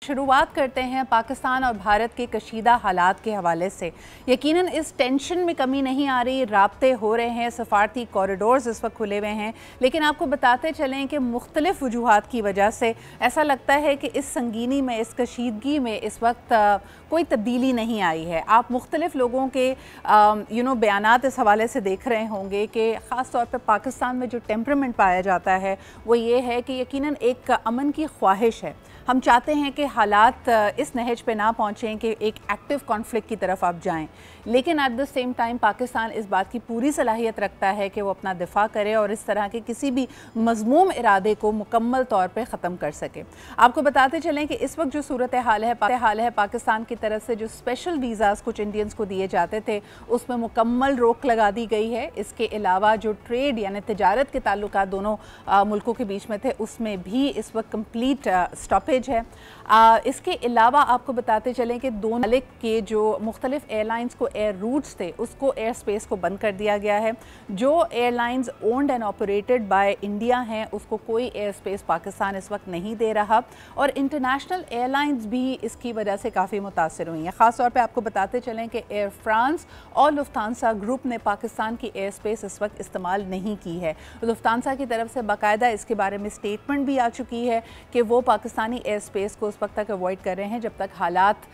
शुरुआत करते हैं पाकिस्तान और भारत के कशीदा हालात के हवाले से। यकीनन इस टेंशन में कमी नहीं आ रही, राब्ते हो रहे हैं, सफारती कॉरिडोर्स इस वक्त खुले हुए हैं, लेकिन आपको बताते चलें कि मुख्तलिफ वजूहात की वजह से ऐसा लगता है कि इस संगीनी में, इस कशीदगी में इस वक्त कोई तब्दीली नहीं आई है। आप मुख्तलिफ लोगों के बयानात इस हवाले से देख रहे होंगे कि ख़ास तौर पर पाकिस्तान में जो टेम्परामेंट पाया जाता है वो ये है कि यकीनन एक अमन की ख्वाहिश है। हम चाहते हैं कि हालात इस नहज पे ना पहुँचें कि एक एक्टिव कॉन्फ्लिक्ट की तरफ आप जाएं, लेकिन at the same time Pakistan इस बात की पूरी सलाहियत रखता है कि वो अपना दिफा करे और इस तरह के किसी भी मज़मूम इरादे को मुकम्मल तौर पे ख़त्म कर सके। आपको बताते चलें कि इस वक्त जो सूरत हाल है पाकिस्तान की तरफ से जो स्पेशल वीज़ाज़ कुछ इंडियंस को दिए जाते थे उसमें मुकम्मल रोक लगा दी गई है। इसके अलावा जो ट्रेड यानी तिजारत के ताल्लुकात दोनों मुल्कों के बीच में थे उसमें भी इस वक्त कम्प्लीट स्टॉपेज है। इसके अलावा आपको बताते चलें कि दोनों मुल्क के जो मुख्तलिफ एयरलाइंस को एयर रूट्स थे उसको एयर स्पेस को बंद कर दिया गया है। जो airlines owned and operated by India हैं उसको कोई एयर स्पेस पाकिस्तान इस वक्त नहीं दे रहा और इंटरनेशनल एयरलाइंस भी इसकी वजह से काफ़ी मुतासर हुई हैं। ख़ास तौर पे आपको बताते चलें कि एयर फ्रांस और लुफ्तांसा ग्रुप ने पाकिस्तान की एयर स्पेस इस वक्त इस्तेमाल नहीं की है। लुफ्तांसा की तरफ से बाकायदा इसके बारे में स्टेटमेंट भी आ चुकी है कि वो पाकिस्तानी एयर स्पेस को उस वक्त तक अवॉइड कर रहे हैं जब तक हालात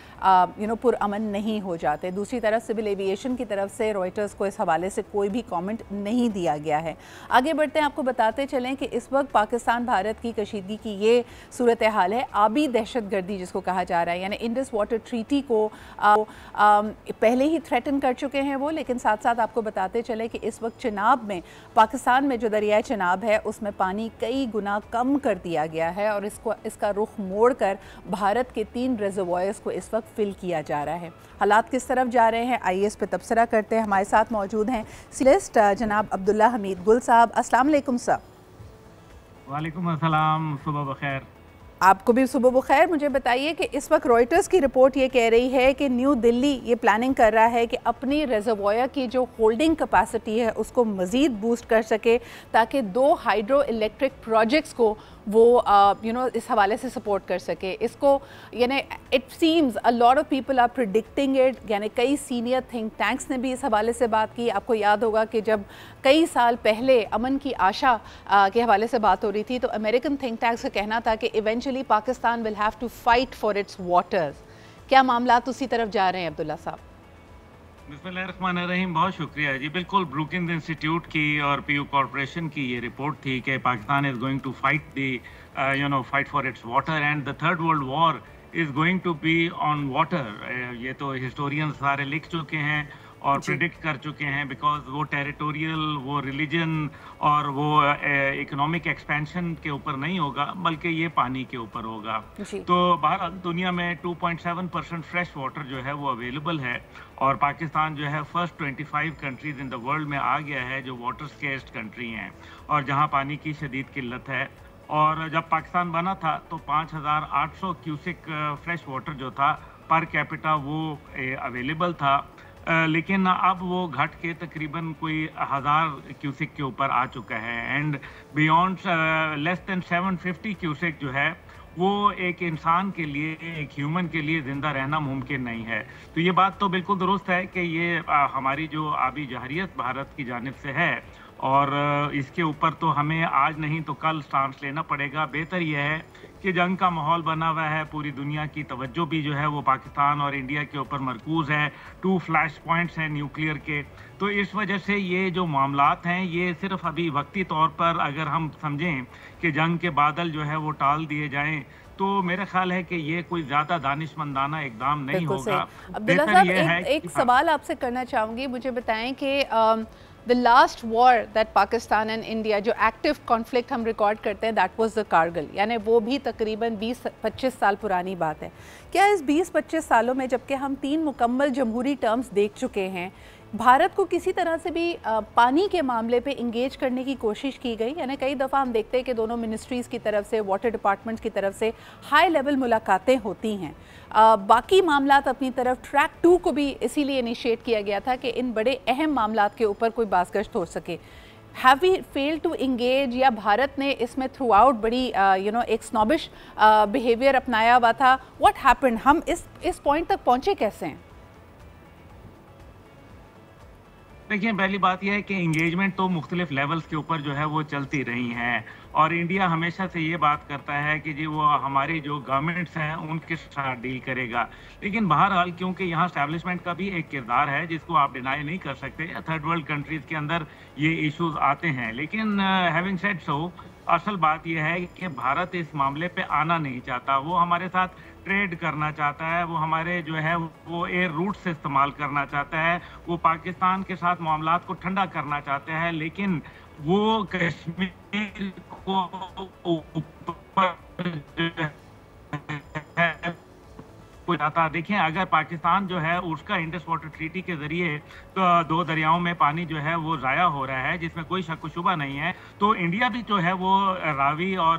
पुरअमन नहीं हो जाते। दूसरी तरफ सिविल एविएशन की तरफ से रॉयटर्स को इस हवाले से कोई भी कमेंट नहीं दिया गया है। आगे बढ़ते हैं, आपको बताते चलें कि इस वक्त पाकिस्तान भारत की कशीदगी की ये सूरत हाल है। आबी दहशतगर्दी जिसको कहा जा रहा है, यानी इंडस वाटर ट्रीटी को पहले ही थ्रेटन कर चुके हैं वो, लेकिन साथ साथ आपको बताते चले कि इस वक्त चिनाब में, पाकिस्तान में जो दरियाए चिनाब है उसमें पानी कई गुना कम कर दिया गया है और इसका रुख मोड़ कर भारत के 3 रिजर्वॉयर्स को इस वक्त फिल किया जा रहा है। हालात किस तरफ जा रहे हैं आइए इस पर तबसरा करते हैं। हमारे साथ मौजूद हैं सिलिस्ट जनाब अब्दुल्ला हमीद गुल साहब। अस्सलाम वालेकुम सर। वालेकुम अस्सलाम, सुबह बखैर। आपको भी सुबह बखैर। मुझे बताइए कि इस वक्त रॉयटर्स की रिपोर्ट ये कह रही है कि न्यू दिल्ली ये प्लानिंग कर रहा है कि अपनी रिजर्वॉयर की जो होल्डिंग कैपेसिटी है उसको मज़ीद बूस्ट कर सके ताकि 2 हाइड्रो इलेक्ट्रिक प्रोजेक्ट्स को वो इस हवाले से सपोर्ट कर सके। इसको यानी it seems a lot of people are predicting it, यानी कई सीनियर थिंक टैंक्स ने भी इस हवाले से बात की। आपको याद होगा कि जब कई साल पहले अमन की आशा के हवाले से बात हो रही थी तो अमेरिकन थिंक टैंक्स का कहना था कि eventually Pakistan will have to fight for its waters. क्या मामला उसी तरफ जा रहे हैं अब्दुल्ला साहब? बिस्मिल्लाहिर्रहमानिर्रहीम, बहुत शुक्रिया जी। बिल्कुल ब्रुकिंस इंस्टीट्यूट की और पीयू कॉर्पोरेशन की ये रिपोर्ट थी कि Pakistan is going to fight fight for its water and the third world war is going to be on water. ये तो हिस्टोरियन सारे लिख चुके हैं और प्रिडिक्ट कर चुके हैं, बिकॉज वो टेरिटोरियल, वो रिलीजन और वो इकोनॉमिक एक्सपेंशन के ऊपर नहीं होगा बल्कि ये पानी के ऊपर होगा। तो बहरहाल दुनिया में 2.7% फ्रेश वाटर जो है वो अवेलेबल है और पाकिस्तान जो है first 25 countries in the world में आ गया है जो वाटर स्केर्स कंट्री हैं और जहाँ पानी की शदीद किल्लत है। और जब पाकिस्तान बना था तो 5,800 क्यूसिक फ्रेश वाटर जो था पर कैपिटा वो अवेलेबल था, लेकिन अब वो घट के तकरीबन कोई 1000 क्यूसिक के ऊपर आ चुका है and beyond less than 750 cusec जो है वो एक इंसान के लिए, एक ह्यूमन के लिए ज़िंदा रहना मुमकिन नहीं है। तो ये बात तो बिल्कुल दुरुस्त है कि ये हमारी जो आबी जहरियत भारत की जानिब से है और इसके ऊपर तो हमें आज नहीं तो कल स्टांस लेना पड़ेगा। बेहतर यह है कि जंग का माहौल बना हुआ है, पूरी दुनिया की तवज्जो भी जो है वो पाकिस्तान और इंडिया के ऊपर मरकूज है। 2 फ्लैश पॉइंट्स हैं न्यूक्लियर के, तो इस वजह से ये जो मामलात हैं ये सिर्फ अभी वक्ती तौर पर अगर हम समझें कि जंग के बादल जो है वो टाल दिए जाएं तो मेरा ख्याल है कि ये कोई ज़्यादा दानिशमंदाना इकदाम नहीं होगा। अब्दुल्ला साहब, एक सवाल आपसे करना चाहूँगी। मुझे बताएं कि The last war that Pakistan and India, जो एक्टिव कॉन्फ्लिक्ट हम रिकॉर्ड करते हैं, दैट वाज द कारगिल, यानी वो भी तकरीबन 20-25 साल पुरानी बात है। क्या इस 20-25 सालों में जबकि हम 3 मुकम्मल जमहूरी टर्म्स देख चुके हैं, भारत को किसी तरह से भी पानी के मामले पे इंगेज करने की कोशिश की गई? यानी कई दफ़ा हम देखते हैं कि दोनों मिनिस्ट्रीज़ की तरफ से, वाटर डिपार्टमेंट्स की तरफ से हाई लेवल मुलाकातें होती हैं। बाकी मामलात अपनी तरफ ट्रैक 2 को भी इसीलिए इनिशिएट किया गया था कि इन बड़े अहम मामलात के ऊपर कोई बासगश्त हो सके। Have we fail to engage, या भारत ने इसमें थ्रू आउट बड़ी एक स्नॉबिश बिहेवियर अपनाया हुआ था? What happened? हम इस पॉइंट तक पहुंचे कैसे हैं? देखिए, पहली बात यह है कि इंगेजमेंट तो मुख्तलिफ लेवल्स के ऊपर जो है वो चलती रही हैं, और इंडिया हमेशा से ये बात करता है कि जी वो हमारी जो गवर्नमेंट्स हैं उनके साथ डील करेगा। लेकिन बहरहाल क्योंकि यहाँ एस्टैब्लिशमेंट का भी एक किरदार है जिसको आप डिनाई नहीं कर सकते, थर्ड वर्ल्ड कंट्रीज़ के अंदर ये इश्यूज आते हैं। लेकिन हैविंग सेड सो, असल बात यह है कि भारत इस मामले पे आना नहीं चाहता। वो हमारे साथ ट्रेड करना चाहता है, वो हमारे जो है वो एयर रूट से इस्तेमाल करना चाहता है, वो पाकिस्तान के साथ मामलात को ठंडा करना चाहता है, लेकिन वो कश्मीर को ऊपर को जाता। देखें, अगर पाकिस्तान जो है उसका इंडस वाटर ट्रीटी के जरिए तो 2 दरियाओं में पानी जो है वो ज़ाया हो रहा है, जिसमें कोई शक शुबा नहीं है, तो इंडिया भी जो है वो रावी और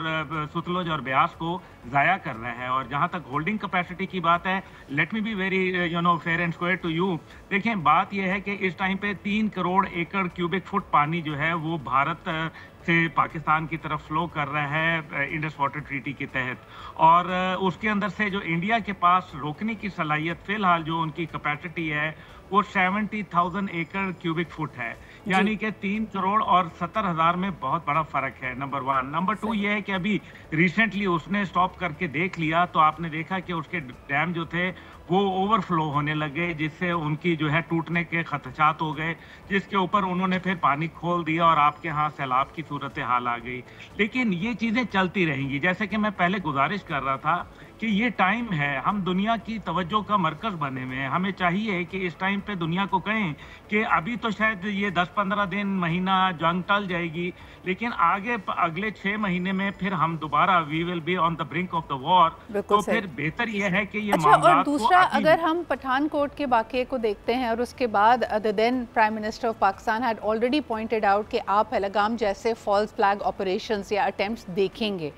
सतलुज और ब्यास को ज़ाया कर रहा है। और जहाँ तक होल्डिंग कैपेसिटी की बात है, let me be very fair and square to you. देखें, बात यह है कि इस टाइम पे 3 करोड़ एकड़ क्यूबिक फुट पानी जो है वो भारत से पाकिस्तान की तरफ फ्लो कर रहा है इंडस वाटर ट्रीटी के तहत, और उसके अंदर से जो इंडिया के पास रोकने की सलाहियत फिलहाल जो उनकी कैपेसिटी है वो 70,000 एकड़ क्यूबिक फुट है, यानी कि 3 करोड़ और 70,000 में बहुत बड़ा फर्क है, नंबर 1। नंबर 2 ये है कि अभी रिसेंटली उसने स्टॉप करके देख लिया तो आपने देखा कि उसके डैम जो थे वो ओवरफ्लो होने लगे, जिससे उनकी जो है टूटने के खदशात हो गए, जिसके ऊपर उन्होंने फिर पानी खोल दिया और आपके यहाँ सैलाब की सूरत हाल आ गई। लेकिन ये चीज़ें चलती रहेंगी। जैसे कि मैं पहले गुजारिश कर रहा था कि ये टाइम है, हम दुनिया की तवज्जो का मरकज़ बने हुए हैं, हमें चाहिए कि इस टाइम पे दुनिया को कहें कि अभी तो शायद ये 10-15 दिन महीना जंग टल जाएगी, लेकिन आगे अगले 6 महीने में फिर हम दोबारा we will be on the brink of the war. तो फिर बेहतर यह है कि ये और दूसरा, अगर हम पठानकोट के वाक़े को देखते हैं और उसके बाद the then prime minister of Pakistan had already pointed out कि आप पहलगाम जैसे फॉल्स फ्लैग ऑपरेशंस या अटेम्प्ट्स देखेंगे।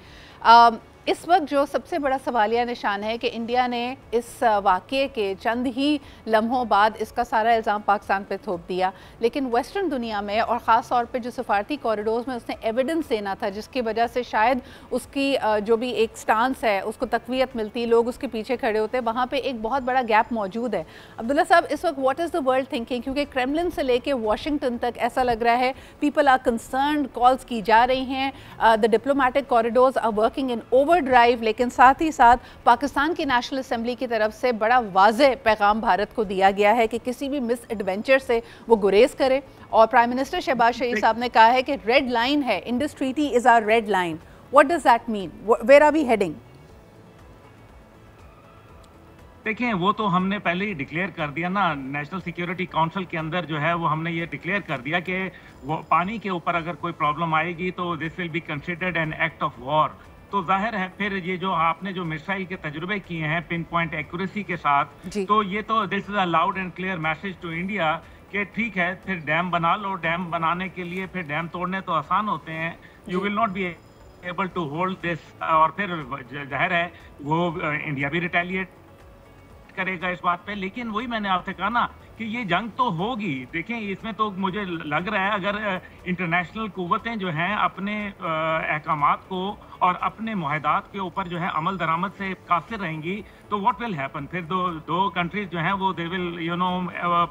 इस वक्त जो सबसे बड़ा सवालिया निशान है कि इंडिया ने इस वाक़े के चंद ही लम्हों बाद इसका सारा इल्ज़ाम पाकिस्तान पे थोप दिया, लेकिन वेस्टर्न दुनिया में और ख़ास तौर पे जो सफारती कॉरिडोर्स में उसने एविडेंस देना था, जिसकी वजह से शायद उसकी जो भी एक स्टांस है उसको तक़वियत मिलती, लोग उसके पीछे खड़े होते, वहाँ पे एक बहुत बड़ा गैप मौजूद है। अब्दुल्ला साहब, इस वक्त what is the world thinking? क्योंकि क्रेमलिन से लेके वाशिंगटन तक ऐसा लग रहा है पीपल आर कंसर्न्ड, कॉल्स की जा रही हैं, the diplomatic corridors are working in overdrive, लेकिन साथ ही साथ पाकिस्तान की नेशनल असेंबली की तरफ से बड़ा वाज़ेह पैगाम भारत को दिया गया है कि किसी भी मिस एडवेंचर से वो गुरेज करे। और प्राइम मिनिस्टर शहबाज शरीफ साहब ने कहा है कि रेड लाइन है, Indus treaty is our red line. What does that mean? Where are we heading? देखिए, वो तो हमने पहले ही डिक्लेयर कर दिया ना, नेशनल सिक्योरिटी काउंसिल के अंदर जो है वो हमने ये डिक्लेयर कर दिया कि वो पानी के ऊपर अगर कोई प्रॉब्लम आएगी तो this will be considered an act of war. तो जाहिर है फिर ये जो आपने जो मिसाइल के तजुर्बे किए हैं पिन पॉइंट एक्यूरेसी के साथ, तो ये तो this is a loud and clear message to India कि ठीक है, फिर डैम बना लो। डैम बनाने के लिए फिर डैम तोड़ने तो आसान होते हैं, you will not be able to hold this. और फिर जाहिर है वो इंडिया भी रिटेलिएट करेगा इस बात पे। लेकिन वही मैंने आपसे कहा ना कि ये जंग तो होगी। देखें, इसमें तो मुझे लग रहा है अगर इंटरनेशनल कुव्वतें जो हैं अपने अहकामात को और अपने मुआहदात के ऊपर जो है अमल दरामद से कासिर रहेंगी तो व्हाट विल हैपन, फिर दो कंट्रीज जो हैं वो दे विल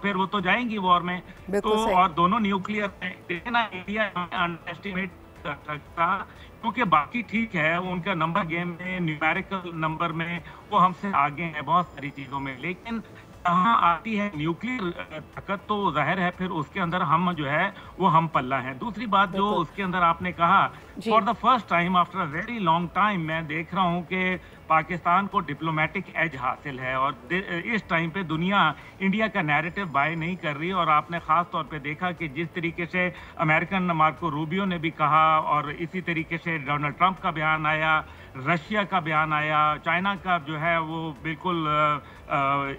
फिर वो तो जाएंगी वॉर में। तो और दोनों न्यूक्लियर देखें ना, इंडिया अंडर एस्टिमेट कर सकता क्योंकि बाकी ठीक है, उनका नंबर गेम में, न्यूमेरिकल नंबर में वो हमसे आगे हैं बहुत सारी चीज़ों में। लेकिन जहाँ आती है न्यूक्लियर ताकत तो जाहिर है फिर उसके अंदर हम जो है वो हम पल्ला है। दूसरी बात जो उसके अंदर आपने कहा, for the first time after a very long time मैं देख रहा हूँ कि पाकिस्तान को डिप्लोमेटिक एज हासिल है और इस टाइम पे दुनिया इंडिया का नैरेटिव बाय नहीं कर रही। और आपने ख़ास तौर पे देखा कि जिस तरीके से अमेरिकन मार्को रूबियो ने भी कहा और इसी तरीके से डोनाल्ड ट्रंप का बयान आया, रशिया का बयान आया, चाइना का जो है वो बिल्कुल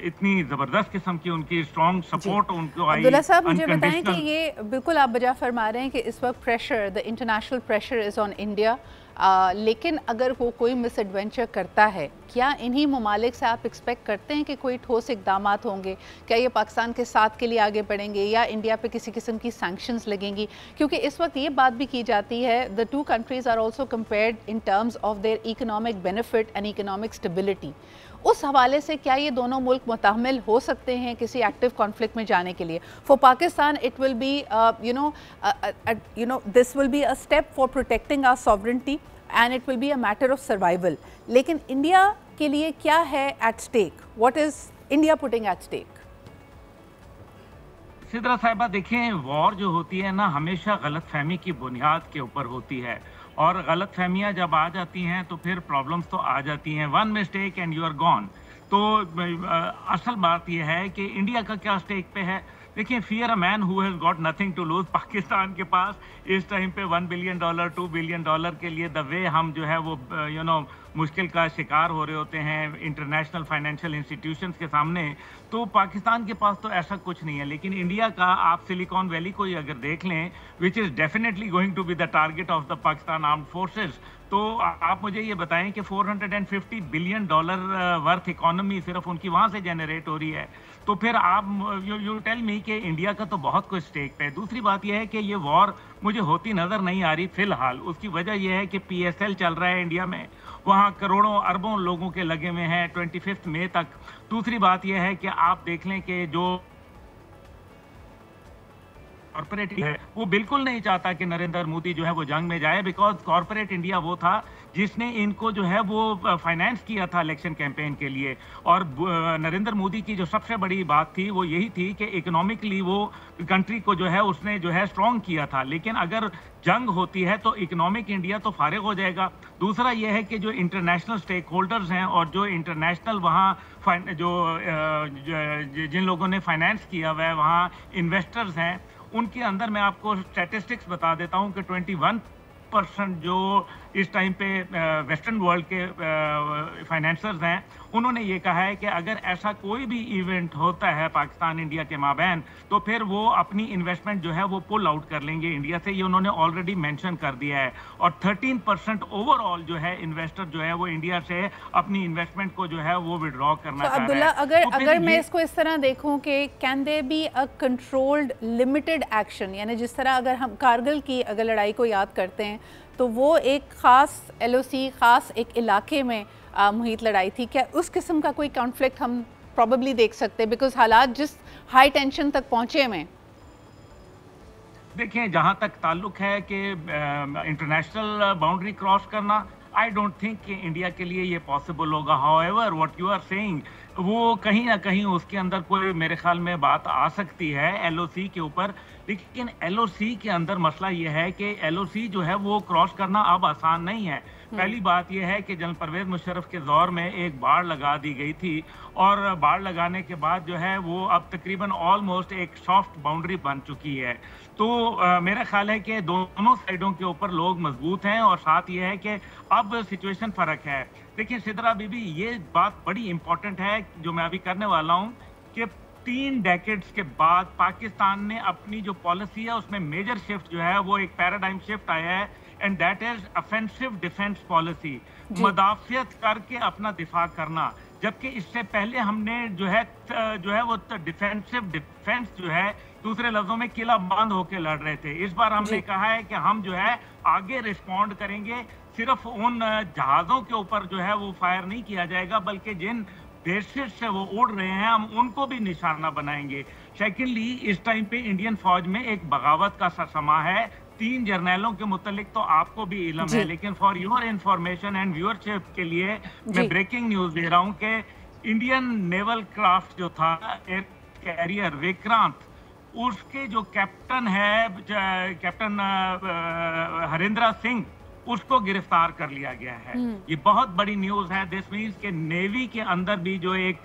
इतनी ज़बरदस्त किस्म की उनकी स्ट्रॉन्ग सपोर्ट उनको आई। अब्दुल्ला साहब, मुझे बताएं कि ये बिल्कुल आप बजा फरमा रहे हैं कि इस वक्त pressure, the international pressure is on India लेकिन अगर वो कोई मिस एडवेंचर करता है, क्या इन्हीं ममालिक से आप एक्सपेक्ट करते हैं कि कोई ठोस इकदाम होंगे? क्या ये पाकिस्तान के साथ के लिए आगे बढ़ेंगे या इंडिया पे किसी किस्म की सैंक्शंस लगेंगी? क्योंकि इस वक्त ये बात भी की जाती है, the two countries are also compared in terms of their economic benefit and economic stability. उस हवाले से क्या ये दोनों मुल्क मुतहम्मिल हो सकते हैं किसी एक्टिव कॉन्फ्लिक्ट में जाने के लिए? For Pakistan it will be this will be a step for protecting our sovereignty and it will be a matter of survival. लेकिन इंडिया के लिए क्या है at stake? What is India putting at stake? Sidra Sahiba, देखें, वॉर जो होती है ना, हमेशा गलत फहमी की बुनियाद के ऊपर होती है, और गलत फहमियाँ जब आ जाती हैं तो फिर प्रॉब्लम्स तो आ जाती हैं। One mistake and you are gone. तो असल बात यह है कि इंडिया का क्या स्टेक पे है। देखिए, fear a man who has got nothing to lose. Pakistan के पास इस टाइम पे $1 बिलियन $2 बिलियन के लिए द वे हम जो है वो मुश्किल का शिकार हो रहे होते हैं इंटरनेशनल फाइनेंशियल इंस्टीट्यूशंस के सामने, तो पाकिस्तान के पास तो ऐसा कुछ नहीं है। लेकिन इंडिया का आप सिलिकॉन वैली को ही अगर देख लें, which is definitely going to be the target of the Pakistan armed forces, तो आप मुझे ये बताएं कि $450 बिलियन वर्थ इकोनॉमी सिर्फ उनकी वहाँ से जनरेट हो रही है। तो फिर आप यू टेल मी कि इंडिया का तो बहुत कुछ स्टेक पे है। दूसरी बात यह है कि ये वॉर मुझे होती नज़र नहीं आ रही फिलहाल। उसकी वजह यह है कि PSL चल रहा है इंडिया में, वहाँ करोड़ों अरबों लोगों के लगे हुए हैं 25 मई तक। दूसरी बात यह है कि आप देख लें कि जो कॉर्पोरेट है वो बिल्कुल नहीं चाहता कि नरेंद्र मोदी जो है वो जंग में जाए, बिकॉज कॉर्पोरेट इंडिया वो था जिसने इनको जो है वो फाइनेंस किया था इलेक्शन कैंपेन के लिए। और नरेंद्र मोदी की जो सबसे बड़ी बात थी वो यही थी कि इकोनॉमिकली वो कंट्री को जो है उसने जो है स्ट्रॉन्ग किया था। लेकिन अगर जंग होती है तो इकोनॉमिक इंडिया तो फारिग हो जाएगा। दूसरा यह है कि जो इंटरनेशनल स्टेक होल्डर्स हैं और जो इंटरनेशनल वहाँ जिन लोगों ने फाइनेंस किया हुआ है, वहाँ इन्वेस्टर्स हैं, उनके अंदर मैं आपको स्टैटिस्टिक्स बता देता हूं कि 21% जो इस टाइम पे वेस्टर्न वर्ल्ड के फाइनेंसर्स हैं, उन्होंने ये कहा है कि अगर ऐसा कोई भी इवेंट होता है पाकिस्तान इंडिया के माबैन, तो फिर वो अपनी इन्वेस्टमेंट जो है वो पुल आउट कर लेंगे इंडिया से। ये उन्होंने ऑलरेडी मेंशन कर दिया है। और 13% ओवरऑल जो है इन्वेस्टर जो है वो इंडिया से अपनी इन्वेस्टमेंट को जो है वो विड्रॉ करना चाह रहे हैं। अब्दुल्ला, अगर मैं इसको इस तरह देखूं कि can they be a controlled limited action, यानी जिस तरह अगर हम कारगिल की अगर लड़ाई को याद करते हैं तो वो एक ख़ास LOC ख़ास एक इलाके में मुहित लड़ाई थी, क्या उस किस्म का कोई कॉन्फ्लिक्ट हम प्रॉबेबली देख सकते हैं? बिकॉज हालात जिस हाई टेंशन तक पहुंचे हैं। देखिए, जहाँ तक ताल्लुक है कि इंटरनेशनल बाउंड्री क्रॉस करना, आई डोंट थिंक कि इंडिया के लिए ये पॉसिबल होगा। However what you are saying, वो कहीं ना कहीं उसके अंदर कोई मेरे ख्याल में बात आ सकती है LOC के ऊपर। लेकिन LOC के अंदर मसला ये है कि LOC जो है वो क्रॉस करना अब आसान नहीं है। पहली बात यह है कि जनरल परवेज मुशर्रफ के दौर में एक बाड़ लगा दी गई थी, और बाड़ लगाने के बाद जो है वो अब तकरीबन ऑलमोस्ट एक सॉफ्ट बाउंड्री बन चुकी है। तो मेरा ख्याल है कि दोनों साइडों के ऊपर लोग मजबूत हैं, और साथ ये है कि अब सिचुएशन फ़र्क है। देखिए सिद्रा बीबी, ये बात बड़ी इंपॉर्टेंट है जो मैं अभी करने वाला हूँ कि 3 डेकेड्स के बाद पाकिस्तान ने अपनी जो पॉलिसी है उसमें मेजर शिफ्ट जो है वो एक पैराडाइम शिफ्ट आया है, and that is offensive defence policy. मुदाफियत करके अपना दिफा करना, जबकि इससे पहले हमने जो है वो डिफेंसिव डिफेंस जो है, दूसरे लफ्जों में किला बंद होकर लड़ रहे थे। इस बार हमने कहा है कि हम जो है आगे रिस्पॉन्ड करेंगे, सिर्फ उन जहाज़ों के ऊपर जो है वो फायर नहीं किया जाएगा, बल्कि जिन बेसिस से वो उड़ रहे हैं हम उनको भी निशाना बनाएंगे। सेकेंडली, इस टाइम पे इंडियन फौज में एक बगावत का समा है। 3 जर्नैलों के मुतालिक तो आपको भी इल्म है, लेकिन for your information and viewership के लिए मैं ब्रेकिंग न्यूज दे रहा हूं कि इंडियन नेवल क्राफ्ट जो था एयर कैरियर विक्रांत, उसके जो कैप्टन है कैप्टन हरिंद्र सिंह, उसको गिरफ्तार कर लिया गया है। ये बहुत बड़ी न्यूज है। दिस मींस के नेवी के अंदर भी जो एक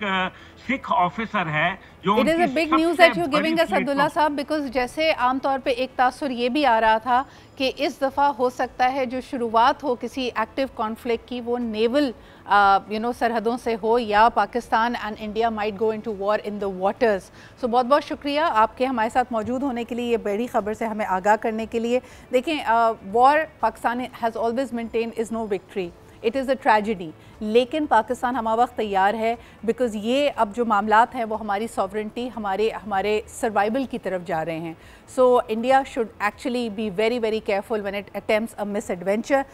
सिख ऑफिसर है जो it is a big news that you giving us Abdullah साहब, बिकॉज जैसे आमतौर पे एक तासुर ये भी आ रहा था कि इस दफ़ा हो सकता है जो शुरुआत हो किसी एक्टिव कॉन्फ्लिक्ट की वो नेवल सरहदों से हो, या Pakistan and India might go into war in the waters. So बहुत बहुत शुक्रिया आपके हमारे साथ मौजूद होने के लिए, ये बड़ी ख़बर से हमें आगाह करने के लिए। देखें, war Pakistan has always maintain is no victory, it is a tragedy, लेकिन पाकिस्तान हमा वक्त तैयार है बिकॉज़ ये अब जो मामलात हैं वो हमारी सॉवरेंटी, हमारे सर्वाइवल की तरफ जा रहे हैं। So India should actually be very very careful when it attempts a miss adventure.